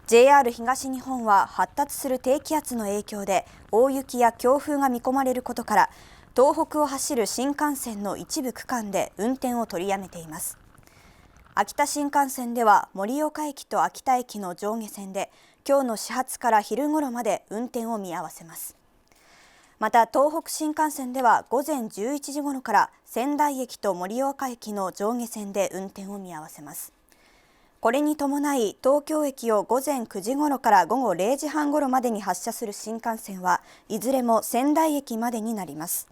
JR 東日本は発達する低気圧の影響で大雪や強風が見込まれることから、東北を走る新幹線の一部区間で運転を取りやめています。秋田新幹線では盛岡駅と秋田駅の上下線で今日の始発から昼頃まで運転を見合わせます。また東北新幹線では午前11時頃から仙台駅と盛岡駅の上下線で運転を見合わせます。これに伴い東京駅を午前9時頃から午後0時半頃までに発車する新幹線はいずれも仙台駅までになります。